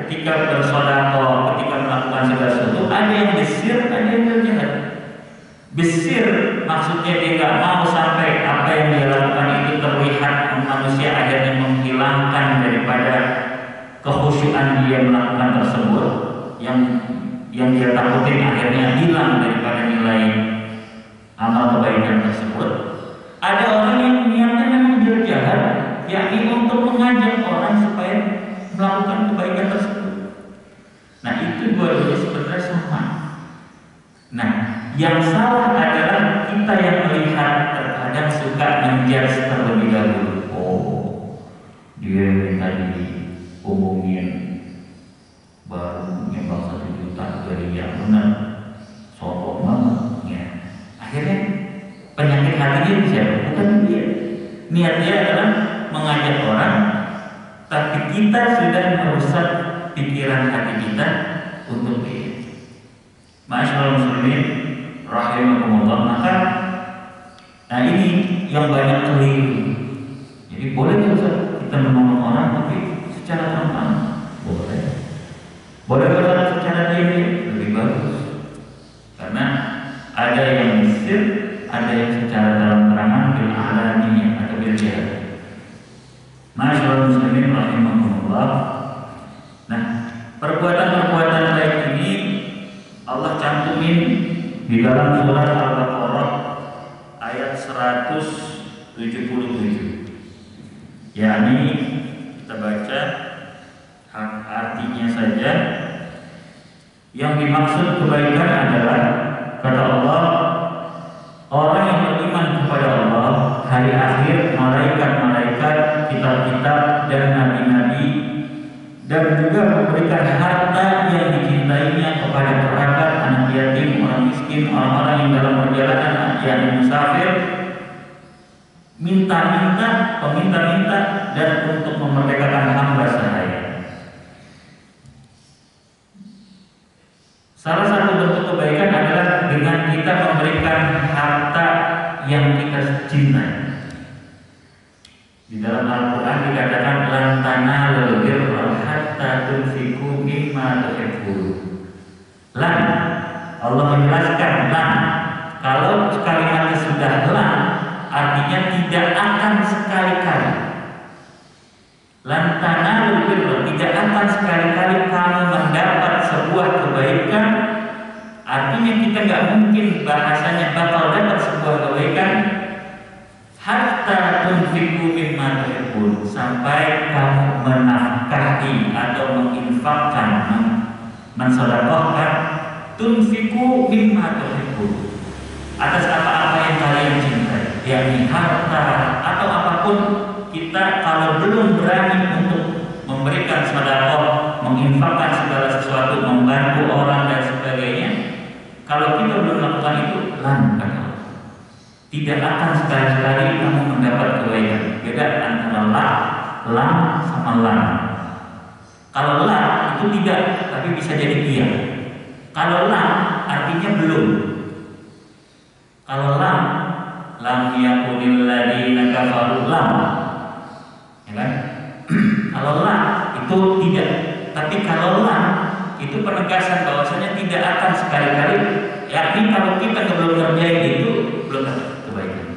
Ketika bersedekah, ketika melakukan segala sesuatu, ada yang bisir, ada yang berjahat. Bisir maksudnya dia nggak mau sampai apa yang dia lakukan itu terlihat manusia, akhirnya menghilangkan daripada kekhusyuan dia melakukan tersebut, yang dia takutin akhirnya hilang daripada nilai amal kebaikan tersebut. Ada orang yang niatnya memang jahat, yakni untuk mengajak orang supaya melakukan kebaikan tersebut. Nah itu dua-duanya sebenarnya sama. Nah yang salah adalah kita yang melihat terkadang suka menjudge terlebih dahulu. Oh, dia yang tadi umumnya baru nyumbang 1 juta dari yang benar, sombong banget ya. Akhirnya penyakit hatinya siapa? Bukan dia. Niatnya adalah mengajak orang, tapi kita sudah merusak pikiran hati kita untuk dia. Ma'asyiral muslimin rahimakumullah. Maka nah ini yang banyak keliru. Jadi boleh kita menolong orang tapi secara terang, boleh secara diam lebih bagus. Karena ada yang misir, ada yang secara terang-terangan bil alaniya atau bil jahar. Ma'asyiral muslimin rahimahumullah. Nah, perbuatan-perbuatan baik ini Allah cantumin di dalam surat Al-Baqarah ayat 177. Yakni kita baca artinya saja. Yang dimaksud kebaikan adalah kata Allah, orang yang beriman kepada Allah, hari akhir, malaikat-malaikat, kitab-kitab dan nabi-nabi, dan juga memberikan harta yang dicintainya kepada kerabat, anak yatim, orang miskin, orang-orang yang dalam perjalanan, yakni musafir, peminta-minta, dan untuk memerdekakan hamba sahaya. Salah satu bentuk kebaikan adalah dengan kita memberikan harta yang kita cintai. Di dalam Al-Quran dikatakan lan tanalul birra hatta tunfiqu mimma tuhibbun. Lan, Allah menjelaskan lan. Kalau kalimatnya sudah lan, artinya tidak akan sekali-kali. Lan tanalul birra, tidak akan sekali-kali kamu mendapat sebuah kebaikan. Artinya kita nggak mungkin bahasanya bakal dapat sebuah kebaikan hatta tunfiqu mimma tuhibbun, sampai kamu menafkahi atau menginfakkan, mensedekahkan tunfiqu mimma tuhibbun atas apa-apa yang kalian cintai, yakni harta atau apapun. Kita kalau belum berani untuk memberikan sedekah, menginfakkan segala sesuatu, membantu orang dan sebagainya, kalau kita belum melakukan itu, tidak akan sekali-kali kamu mendapat kebaikan. Beda antara lam sama lam. Kalau lam itu tidak, tapi bisa jadi iya. Kalau lam artinya belum. Kalau lam yakunil ladina kafaru lam, ya kan? Kalau lam itu tidak, tapi kalau lam itu penegasan bahwasanya tidak akan sekali-kali. Yakni kalau kita belum ngerjain itu, belum dapat kebaikan.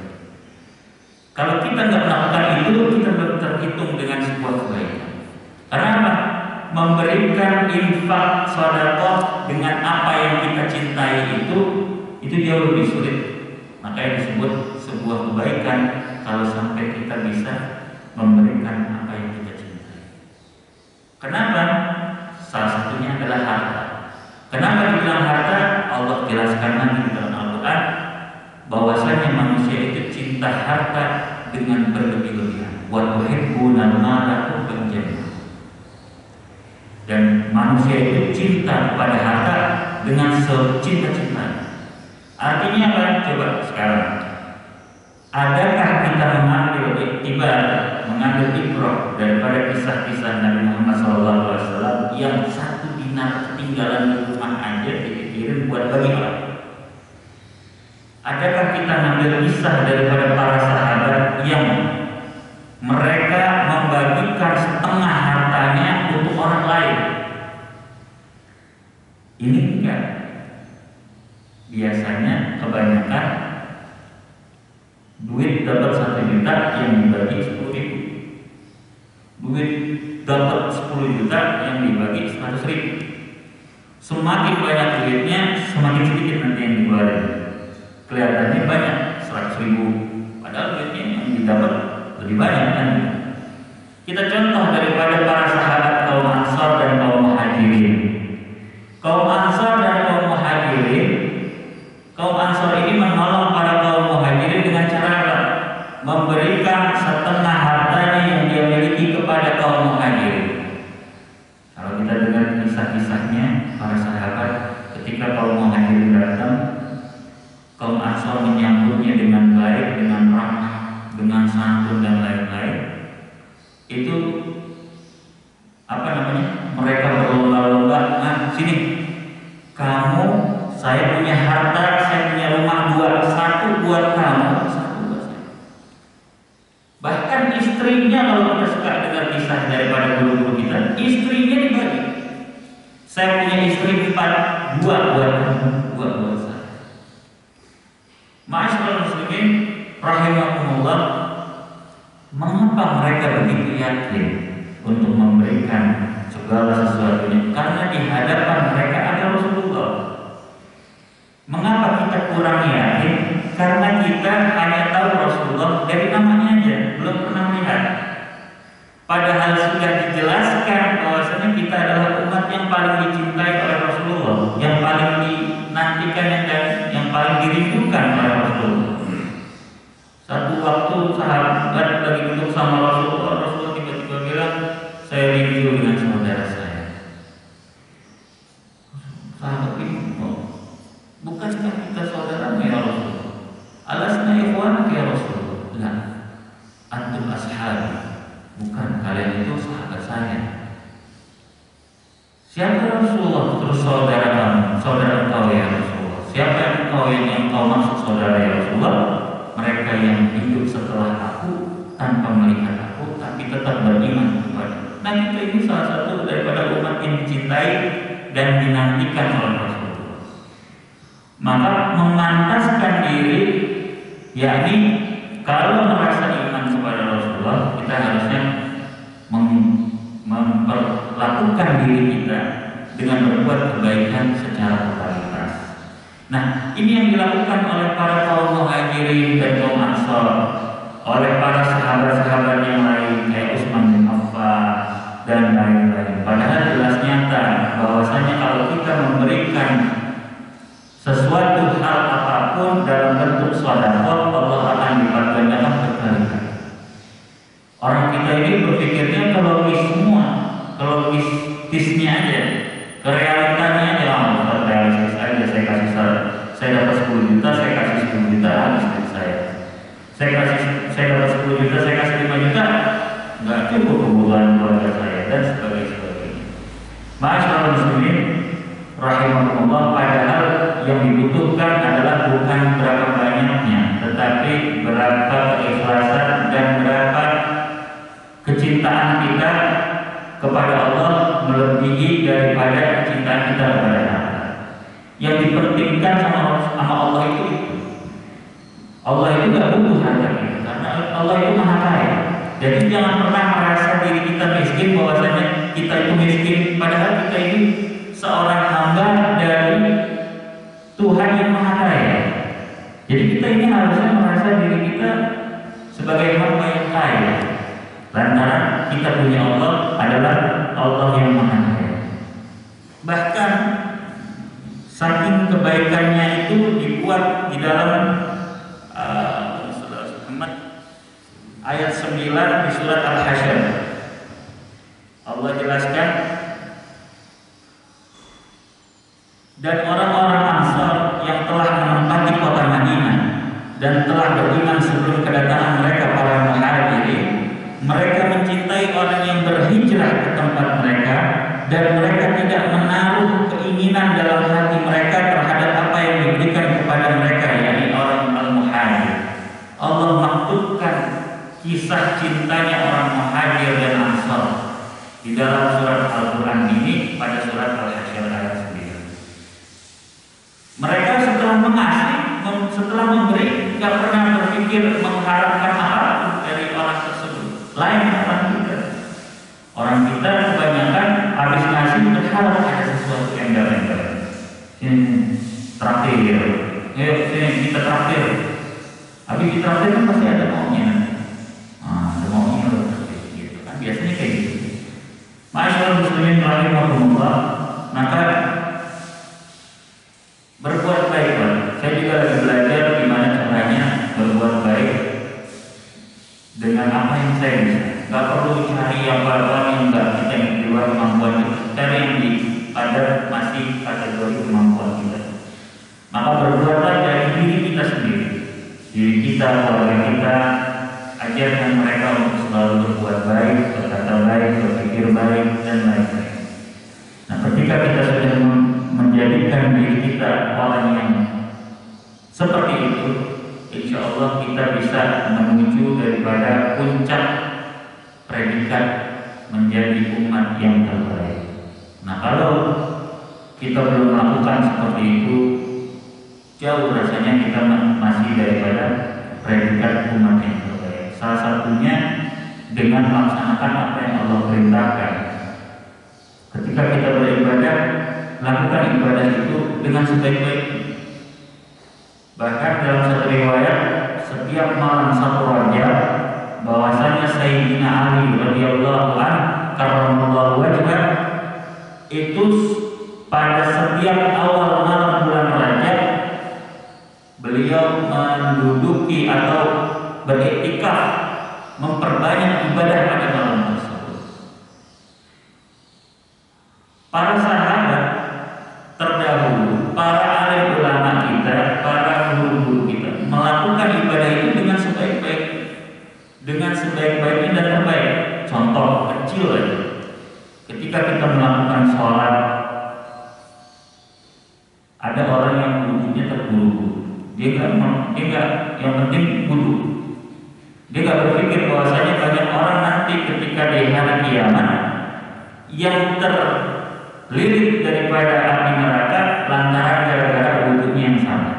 Kalau kita nggak melakukan itu, kita belum terhitung dengan sebuah kebaikan. Karena apa? Memberikan infak sedekah dengan apa yang kita cintai itu jauh lebih sulit. Makanya disebut sebuah kebaikan kalau sampai kita bisa memberikan apa yang kita cintai. Kenapa? Salah satunya adalah harta. Kenapa dibilang harta? Allah jelaskan lagi di dalam Al-Quran bahwasanya manusia itu cinta harta dengan berlebih-lebihan. Wa tuhibbunal mala hubban jamma. Dan manusia itu cinta kepada harta dengan secinta-cinta. Artinya apa? Coba sekarang. Adakah kita mengambil ibrah daripada kisah-kisah Nabi Muhammad SAW yang satu dinar ketinggalan di rumah aja dikirim buat bagi orang? Adakah kita mengambil kisah daripada para sahabat yang mereka membagikan setengah hartanya untuk orang lain? Ini enggak. Biasanya kebanyakan duit dapat 1 juta yang dibagi 10.000, duit dapat 10 juta yang dibagi 100.000. Semakin banyak duitnya, semakin sedikit nanti yang dikeluarin. Kelihatannya banyak 100.000, padahal duitnya yang didapat lebih banyak kan. Kita contoh daripada para sahabat kaum Ansar dan kaum Muhajirin. Kaum Ansar dan kaum Muhajirin, kaum Ansar ini menolong para kaum Muhajirin dengan cara apa? Memberikan setengah hartanya yang dia miliki kepada kaum Muhajirin. Kalau kita dengar kisah-kisahnya para sahabat, ketika kaum Muhajirin datang, kaum Ansar menyambutnya dengan baik, dengan ramah, dengan santun dan lain-lain. Itu apa namanya? Mereka berlomba-lomba, sini, kamu, saya punya harta, saya punya rumah 2, 1 buat kamu, 1 buat saya. Bahkan istrinya, kalau kita suka dengar kisah daripada guru-guru kita, istrinya dibagi. Saya punya istri 4, 2 buat kamu, 2 buat saya. Ma'asyiral muslimin rahimakumullah, mengapa mereka begitu yakin untuk memberikan segala sesuatunya? Karena di hadapan mereka ada Rasulullah. Mengapa kita kurang yakin? Karena kita hanya tahu Rasulullah dari namanya aja, belum pernah melihat. Padahal sudah dijelaskan bahwasanya kita adalah umat yang paling dicintai oleh Rasulullah, yang paling dinantikan dan yang paling dirindukan oleh Rasulullah. Satu waktu sahabat lagi duduk sama Rasulullah tiba-tiba bilang, saya rindu dengan saudara saya. Sahabat bingung, bukankah kita saudara ya Rasulullah? Alasna ikhwan ya Rasulullah? Lah, antum ashabi, bukan, kalian itu sahabat saya. Siapa Rasulullah? Terus saudara kamu, saudara yang kau maksud saudara ya Rasulullah? Mereka yang hidup setelah aku tanpa melihat aku, tapi tetap beriman kepada. Nah, kita ini salah satu daripada umat yang dicintai dan dinantikan oleh Rasulullah. Maka memantaskan diri, yakni kalau merasa iman kepada Rasulullah, kita harusnya memperlakukan diri kita dengan berbuat kebaikan secara totalitas. Nah, ini yang dilakukan oleh para kaum Muhajirin dan kaum Ansor, oleh para sahabat-sahabat yang lain kayak Utsman bin Affan dan lain-lain. Padahal jelas nyata bahwasanya kalau kita memberikan sesuatu hal apapun dalam bentuk sedekah, Allah akan lipat gandakan berkali-kali. Orang kita ini berpikirnya ke logis semua, ke logistisnya aja, ke realitanya aja. Realistis aja, saya dapat 10 juta, saya kasih 10 juta habis dari saya dapat 10 juta, saya kasih 5 juta, nggak cukup kebutuhan keluarga saya dan sebagainya. Ma'asyiral muslimin rahimahumullah, padahal yang dibutuhkan adalah bukan berapa banyaknya, tetapi berapa keikhlasan dan berapa kecintaan kita kepada Allah melebihi daripada kecintaan kita kepada Allah. Yang dipentingkan sama Allah itu Allah itu gak butuh harta kita, karena Allah itu maha kaya. Jadi jangan pernah merasa diri kita miskin, bahwasanya kita itu miskin, padahal kita ini seorang hamba dari Tuhan yang maha kaya. Jadi kita ini harusnya merasa diri kita sebagai hamba yang kaya, lantaran kita punya Allah adalah Allah yang maha kaya. Bahkan saking kebaikannya itu dibuat di dalam ayat 9 di surat Al-Hasyr. Allah jelaskan, dan orang-orang Ansar yang telah menempati kota Madinah dan telah beriman sebelum kedatangan mereka para Muhajirin, mereka mencintai orang yang berhijrah ke tempat mereka, dan mereka tidak menaruh keinginan dalam hati mereka terhadap apa yang diberikan kepada mereka, yakni orang Al-Muhajir. Allah maktubkan kisah cintanya orang Muhajir dan Ansar di dalam surat Al-Quran ini pada surat Al-Hasyr ayat 9. Mereka setelah mengasih, setelah memberi, tidak pernah berpikir mengharapkan apapun dari orang tersebut. Lain orang kita. Orang kita kebanyakan habis ngasih berharap ada sesuatu yang embel-embel. Traktir, kita traktir. Habis ditraktir kan pasti ada maunya. Ada maunya gitu kan, biasanya kayak gitu. Ma'asyiral muslimin rahimahumullah, maka berbuat baiklah. Saya juga lagi belajar gimana caranya berbuat baik dengan apa yang saya bisa. Gak perlu cari apa-apa yang kita di luar kemampuan kita, cari yang pada masih kategori kemampuan kita. Maka berbuatlah dari diri kita sendiri, diri kita, keluarga kita. Ajarkan mereka untuk selalu berbuat baik, berkata baik, berpikir baik, dan lain-lain. Nah, ketika kita sudah menjadikan diri kita orang yang seperti itu, insya Allah kita bisa menuju daripada puncak predikat menjadi umat yang terbaik. Nah, kalau kita belum melakukan seperti itu, jauh rasanya kita masih daripada predikat umat yang terbaik. Salah satunya dengan melaksanakan apa yang Allah perintahkan. Ketika kita beribadah, lakukan ibadah itu dengan sebaik-baiknya. Bahkan dalam satu riwayat, setiap malam satu rajab, bahwasanya Sayyidina Ali radhiyallahu anhu karramallahu wajhah, itu pada setiap awal malam bulan Rajab beliau menduduki atau beriktikaf, memperbanyak ibadah pada malam tersebut. Para sahabat terdahulu, para alim ulama kita, para guru-guru kita melakukan ibadah itu dengan sebaik-baiknya dan terbaik. Contoh kecil aja, ketika kita melakukan sholat, Ada orang yang wudhunya terburu-buru. Dia yang penting wudhu. Dia nggak berpikir bahwasanya banyak orang nanti ketika di hari kiamat yang terlilit daripada api neraka lantaran gara-gara wudhunya yang salah.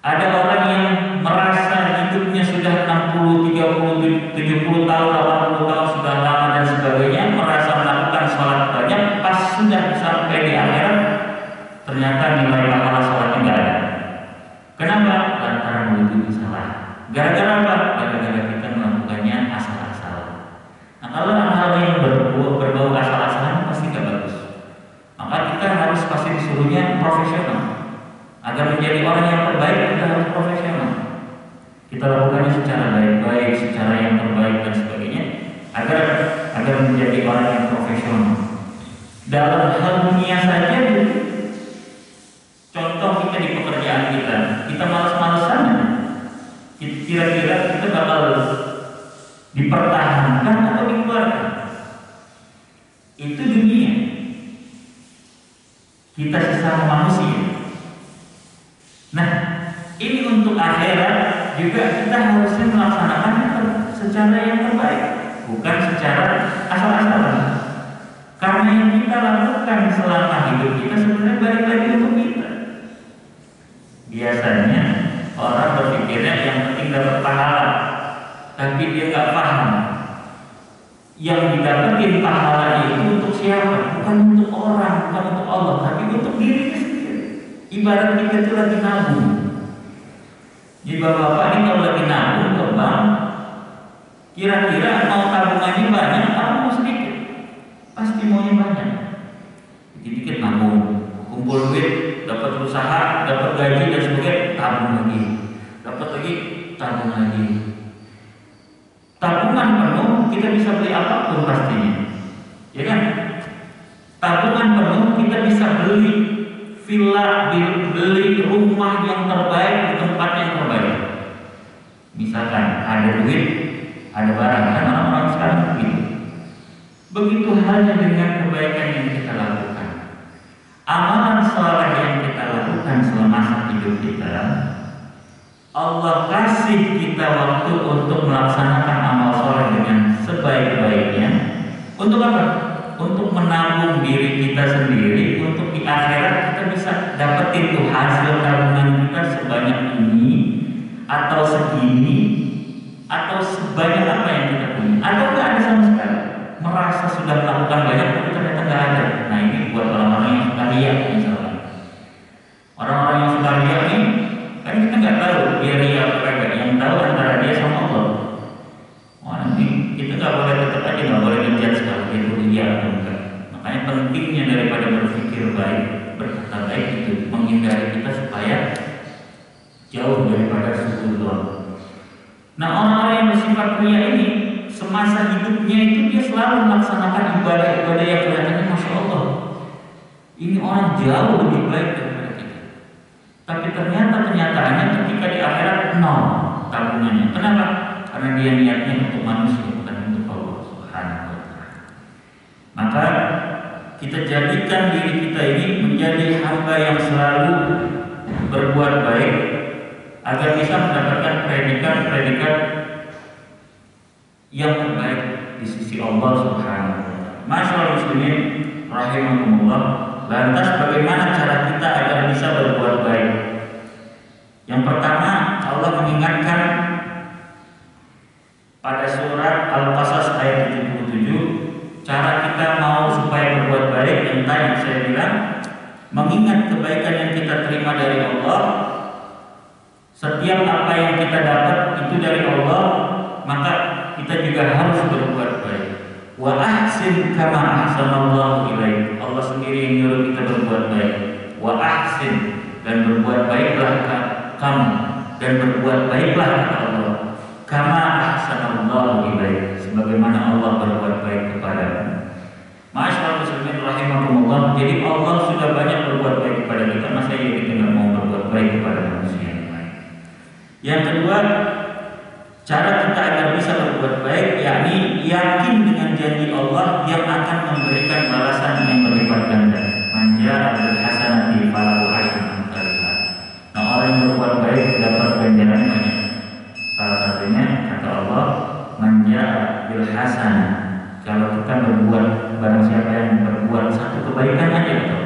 Ada orang yang merasa hidupnya sudah 60, 30, 70 tahun, 80 tahun sudah lama dan sebagainya, merasa melakukan sholat banyak, pas sudah sampai di akhirat ternyata nilai pahala sholatnya nggak ada. Kenapa? Lantaran wudhu salah. Gara-gara apa? Gara-gara kita melakukannya asal-asalan. Nah, kalau hal yang berbau asal-asalan pasti nggak bagus. Maka kita harus pasti disuruhnya profesional. Agar menjadi orang yang terbaik kita harus profesional. Kita lakukannya secara baik-baik, secara yang terbaik dan sebagainya, agar menjadi orang yang profesional. Dalam hal dunia saja, contoh kita di pekerjaan kita malas-malasan, kira-kira kita bakal dipertahankan atau dikeluarkan. Itu dunia. Kita sesama manusia. Nah, ini untuk akhirat juga kita harusnya melaksanakannya secara yang terbaik, bukan secara asal-asalan. Karena yang kita lakukan selama hidup kita sebenarnya balik lagi untuk kita. Biasanya orang berpikirnya yang penting dapat pahala, tapi dia nggak paham. Yang didapetin pahala itu untuk siapa? Bukan untuk orang, bukan untuk Allah, tapi untuk diri sendiri. Ibarat kita itu lagi nabung. Jadi bapak-bapak ini kalau lagi nabung ke bank, kira-kira mau tabungannya banyak atau mau sedikit? Pasti maunya banyak. Dikit-dikit nabung, kumpul duit, dapat usaha, dapat gaji dan sebagainya, tabung lagi, dapat lagi, tabung lagi. Tabungan penuh kita bisa beli apapun pastinya, ya kan? Tabungan penuh kita bisa beli villa, beli rumah yang terbaik di tempat yang terbaik. Misalkan ada duit, ada barang, kan orang-orang sekarang begitu. Begitu halnya dengan kebaikan yang kita lakukan. Amalan saleh yang kita lakukan selama hidup kita, Allah kasih kita waktu untuk melaksanakan amal saleh dengan sebaik-baiknya. Untuk apa? Untuk menabung diri kita sendiri, untuk di akhirat kita bisa dapetin tuh hasil tabungan kita sebanyak ini atau segini atau sebanyak apa yang kita punya, atau nggak ada sama sekali. Merasa sudah melakukan banyak tapi ternyata nggak ada. Nah, ini buat orang-orang yang suka riak misalnya. Orang-orang yang suka riak nih, kan kita nggak tahu dia riak apa enggak. Yang tahu antara dia sama Allah. Wah, nanti kita nggak boleh, tetap aja nggak boleh dijudge kalau dia itu riak atau enggak. Makanya pentingnya daripada berpikir baik, berkata baik itu menghindari kita supaya jauh daripada suzon. Nah, orang-orang yang bersifat riak ini semasa hidupnya itu dia selalu melaksanakan ibadah-ibadah yang kelihatannya Masya Allah, ini orang jauh lebih baik daripada kita. Tapi ternyata kenyataannya ketika di akhirat nol tabungannya. Kenapa? Karena dia niatnya untuk manusia, bukan untuk Allah Subhanahu wa Ta'ala. Maka kita jadikan diri kita ini menjadi hamba yang selalu berbuat baik agar bisa mendapatkan predikat-predikat yang terbaik di sisi Allah Subhanahu wa Ta'ala. Masyaallah muslimin rahimakumullah. Lantas bagaimana cara kita agar bisa berbuat baik? Yang pertama, Allah mengingatkan pada surat Al-Qasas ayat 77, cara kita mau supaya berbuat baik yang tadi saya bilang, mengingat kebaikan yang kita terima dari Allah. Setiap apa yang kita dapat itu dari Allah, maka kita juga harus berbuat baik. Wa ahsin kama ahsanallahu ilaik. Allah sendiri yang nyuruh kita berbuat baik. Wa ahsin, dan berbuat baiklah kamu, dan berbuat baiklah kata Allah, kama ahsanallahu ilaik, sebagaimana Allah berbuat baik kepadamu. Masyaallah muslimin rahimakumullah. Jadi Allah sudah banyak berbuat baik kepada kita, masa ya kita nggak mau berbuat baik kepada manusia yang lain? Yang kedua, cara kita agar bisa berbuat baik, yakni yakin dengan janji Allah yang akan memberikan balasan yang berlipat ganda. Manja bil hasanati falahu yang berbuat baik dapat ganjaran banyak. Salah satunya kata Allah, manja bil hasanah. Kalau kita berbuat, barang siapa yang berbuat satu kebaikan aja gitu,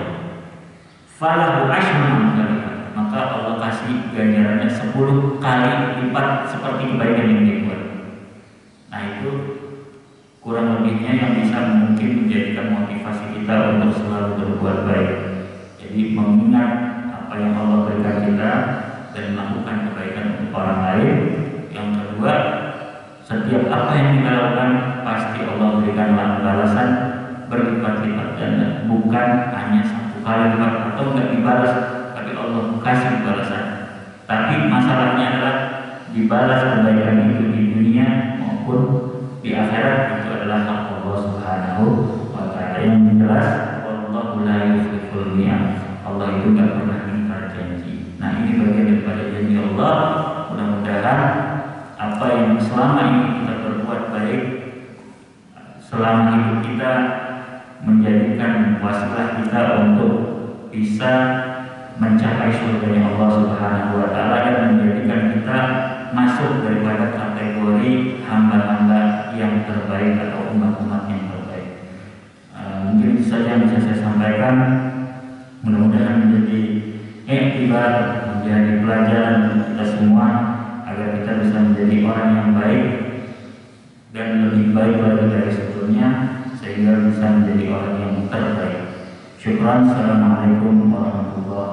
falahu asyru amsalihah, maka Allah kasih ganjarannya 10 kali lipat seperti kebaikan yang dia buat. Nah itu kurang lebihnya yang bisa mungkin menjadikan motivasi kita untuk selalu berbuat baik. Jadi mengingat apa yang Allah berikan kita dan melakukan kebaikan untuk orang lain. Yang kedua, setiap apa yang kita lakukan pasti Allah berikan balasan berlipat-lipat, dan bukan hanya satu kali lipat atau enggak dibalas, tapi Allah kasih balasan. Tapi masalahnya adalah dibalas kebaikan itu di dunia maupun di akhirat, itu adalah hak Allah Subhanahu wa Ta'ala. Yang jelas, wallahu la yukhliful mi'ad. Allah itu enggak pernah ingkar janji. Nah ini bagian daripada janji Allah. Mudah-mudahan apa yang selama ini kita berbuat baik selama hidup kita menjadikan wasilah kita untuk bisa mencapai surga Allah Subhanahu wa Ta'ala, dan menjadikan kita masuk daripada kategori hamba-hamba yang terbaik atau umat-umat yang terbaik. Mungkin itu saja yang bisa saya sampaikan. Mudah-mudahan menjadi iktibar, menjadi pelajaran untuk kita semua, agar kita bisa menjadi orang yang baik dan lebih baik lagi dari sebelumnya, sehingga bisa menjadi orang yang terbaik. Syukran. Assalamualaikum warahmatullahi wabarakatuh.